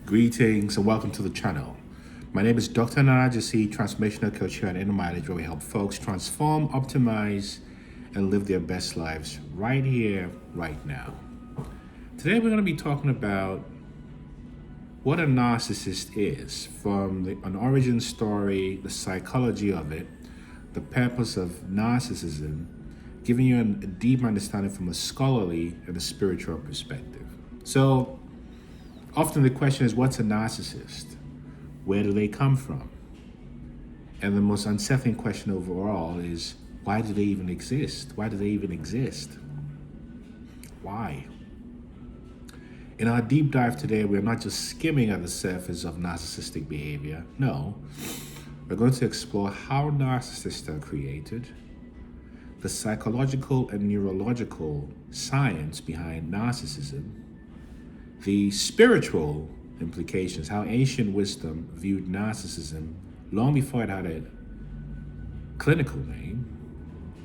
Greetings and welcome to the channel. My name is Dr. Narcissist, transformational coach here at Inner Mileage, where we help folks transform, optimize, and live their best lives right here, right now. Today we're going to be talking about what a narcissist is, from an origin story, the psychology of it, the purpose of narcissism, giving you a deep understanding from a scholarly and a spiritual perspective. So, often the question is, what's a narcissist? Where do they come from? And the most unsettling question overall is, why do they even exist? Why do they even exist? Why? In our deep dive today, we're not just skimming at the surface of narcissistic behavior. No, we're going to explore how narcissists are created, the psychological and neurological science behind narcissism, the spiritual implications, how ancient wisdom viewed narcissism long before it had a clinical name,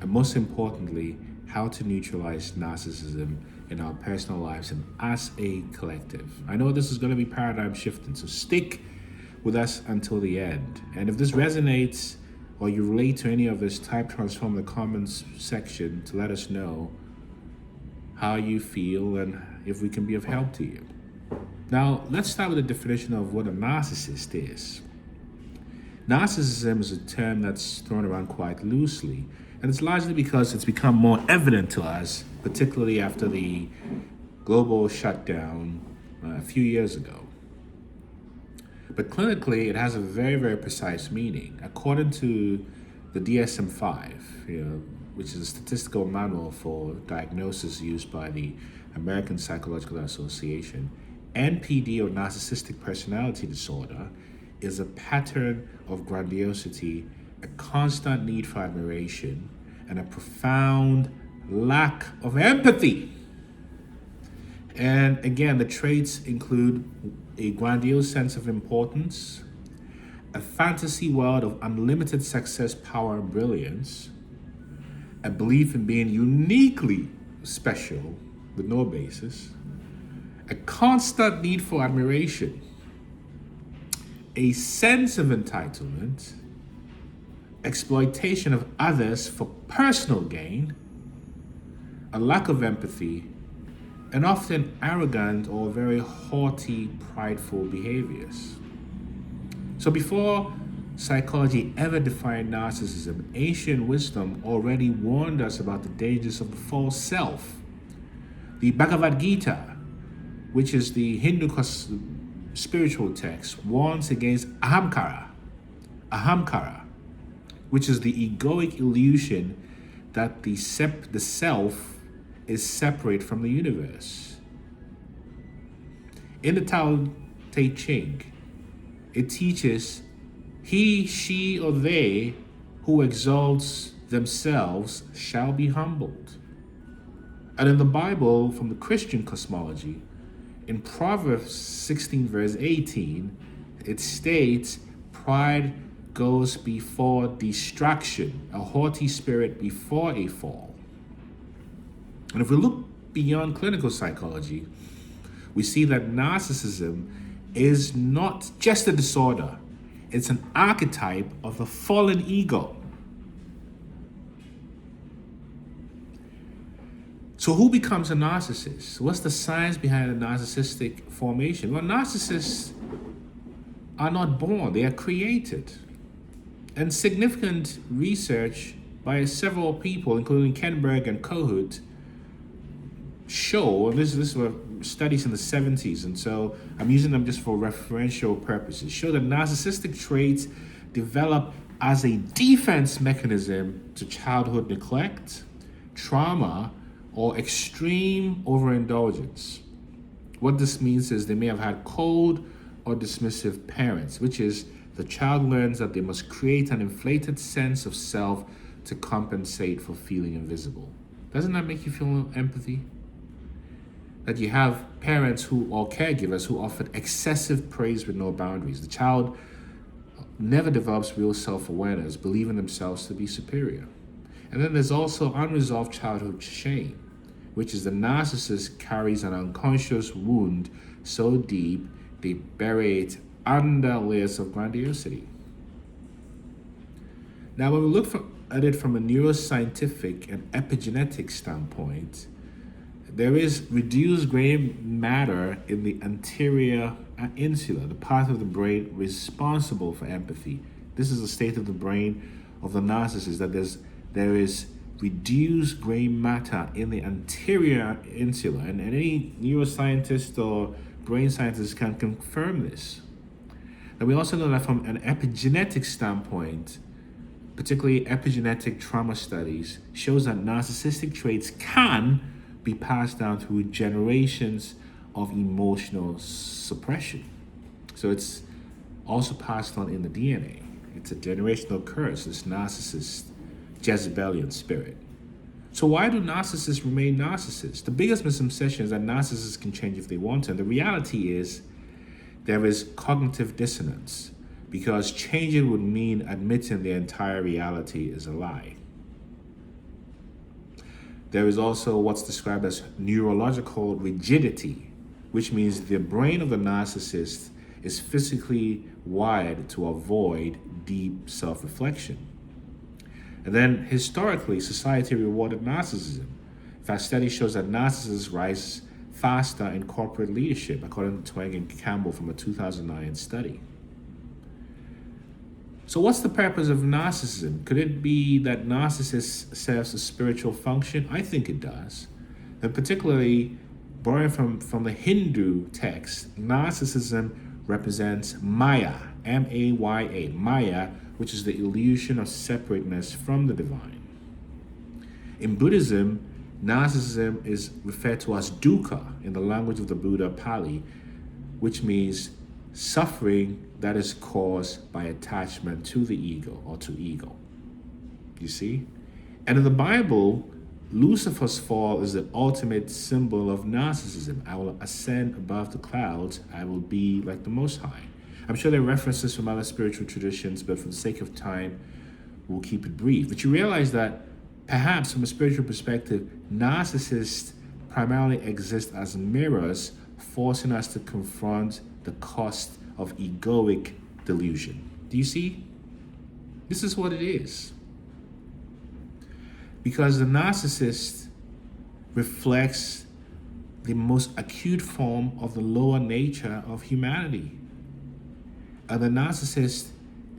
and most importantly, how to neutralize narcissism in our personal lives and as a collective. I know this is going to be paradigm shifting, so stick with us until the end. And if this resonates or you relate to any of this, type transform in the comments section to let us know how you feel and if we can be of help to you. Now, let's start with a definition of what a narcissist is. Narcissism is a term that's thrown around quite loosely, and it's largely because it's become more evident to us, particularly after the global shutdown a few years ago. But clinically, it has a very, very precise meaning. According to the DSM-5, which is a statistical manual for diagnosis used by the American Psychological Association, NPD, or narcissistic personality disorder, is a pattern of grandiosity, a constant need for admiration, and a profound lack of empathy. And again, the traits include a grandiose sense of importance, a fantasy world of unlimited success, power, and brilliance, a belief in being uniquely special with no basis, a constant need for admiration, a sense of entitlement, exploitation of others for personal gain, a lack of empathy, and often arrogant or very haughty, prideful behaviors. So before psychology ever defined narcissism, ancient wisdom already warned us about the dangers of the false self. The Bhagavad Gita, which is the Hindu spiritual text, warns against ahamkara, which is the egoic illusion that the self is separate from the universe. In the Tao Te Ching, it teaches, he, she, or they who exalts themselves shall be humbled. And in the Bible, from the Christian cosmology, in Proverbs 16 verse 18, it states, pride goes before destruction, a haughty spirit before a fall. And if we look beyond clinical psychology, we see that narcissism is not just a disorder, it's an archetype of the fallen ego. So who becomes a narcissist? What's the science behind a narcissistic formation? Well, narcissists are not born, they are created. And significant research by several people, including Kenberg and Kohut, show, and this were studies in the 70s, and so I'm using them just for referential purposes, show that narcissistic traits develop as a defense mechanism to childhood neglect, trauma, or extreme overindulgence. What this means is they may have had cold or dismissive parents, which is the child learns that they must create an inflated sense of self to compensate for feeling invisible. Doesn't that make you feel empathy? That you have parents or caregivers who offered excessive praise with no boundaries. The child never develops real self-awareness, believing themselves to be superior. And then there's also unresolved childhood shame, which is the narcissist carries an unconscious wound so deep They bury it under layers of grandiosity. Now, when we look at it from a neuroscientific and epigenetic standpoint, there is reduced gray matter in the anterior insula, the part of the brain responsible for empathy. This is a state of the brain of the narcissist, that there is reduced gray matter in the anterior insula, and any neuroscientist or brain scientist can confirm this. And we also know that from an epigenetic standpoint, particularly epigenetic trauma studies, shows that narcissistic traits can be passed down through generations of emotional suppression. So it's also passed on in the DNA. It's a generational curse, this narcissist Jezebelian spirit. So why do narcissists remain narcissists? The biggest misconception is that narcissists can change if they want to. And the reality is there is cognitive dissonance, because changing would mean admitting the entire reality is a lie. There is also what's described as neurological rigidity, which means the brain of the narcissist is physically wired to avoid deep self-reflection. And then historically, society rewarded narcissism. In fact, study shows that narcissists rise faster in corporate leadership, according to Tweng and Campbell from a 2009 study. So what's the purpose of narcissism? Could it be that narcissist serves a spiritual function? I think it does. And particularly, borrowing from the Hindu text, narcissism represents Maya, M-A-Y-A, Maya, which is the illusion of separateness from the divine. In Buddhism, narcissism is referred to as dukkha in the language of the Buddha Pali, which means suffering that is caused by attachment to the ego or to ego. You see? And in the Bible, Lucifer's fall is the ultimate symbol of narcissism. I will ascend above the clouds. I will be like the Most High. I'm sure there are references from other spiritual traditions, but for the sake of time, we'll keep it brief. But you realize that perhaps from a spiritual perspective, narcissists primarily exist as mirrors, forcing us to confront the cost of egoic delusion. Do you see? This is what it is. Because the narcissist reflects the most acute form of the lower nature of humanity. And the narcissist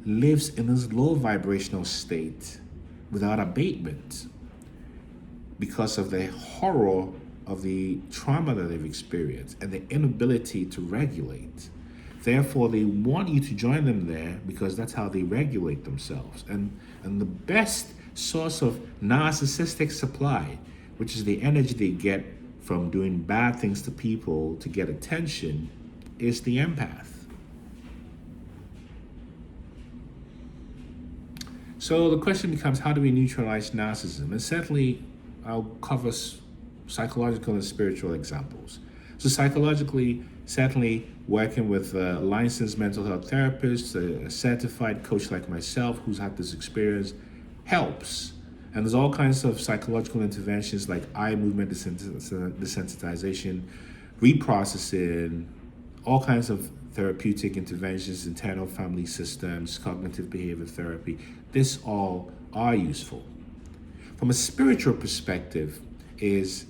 lives in this low vibrational state without abatement because of the horror of the trauma that they've experienced and the inability to regulate. Therefore, they want you to join them there because that's how they regulate themselves. And the best source of narcissistic supply, which is the energy they get from doing bad things to people to get attention, is the empath. So the question becomes, how do we neutralize narcissism? And certainly, I'll cover psychological and spiritual examples. So psychologically, certainly working with a licensed mental health therapist, a certified coach like myself who's had this experience, helps. And there's all kinds of psychological interventions like eye movement desensitization, reprocessing, all kinds of therapeutic interventions, internal family systems, cognitive behavior therapy. This all are useful. From a spiritual perspective is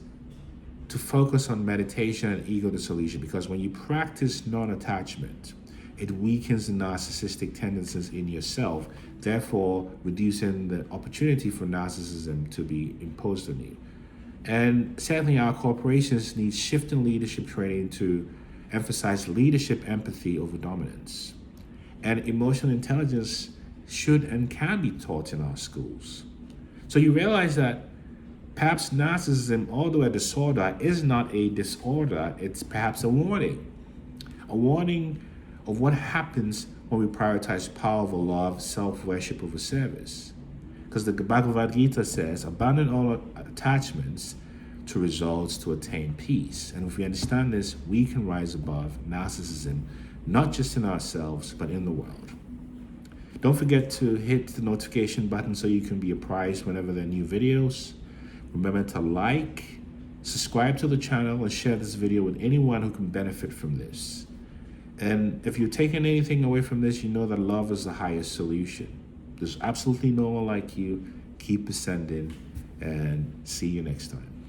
to focus on meditation and ego dissolution, because when you practice non-attachment, it weakens the narcissistic tendencies in yourself, therefore reducing the opportunity for narcissism to be imposed on you. And certainly our corporations need shift in leadership training to emphasize leadership empathy over dominance. And emotional intelligence should and can be taught in our schools. So you realize that perhaps narcissism, although a disorder, is not a disorder. It's perhaps a warning of what happens when we prioritize power over love, self-worship over service. Because the Bhagavad Gita says, abandon all attachments to results to attain peace. And if we understand this, we can rise above narcissism, not just in ourselves, but in the world. Don't forget to hit the notification button so you can be apprised whenever there are new videos. Remember to like, subscribe to the channel, and share this video with anyone who can benefit from this. And if you're taking anything away from this, you know that love is the highest solution. There's absolutely no one like you. Keep ascending, and see you next time.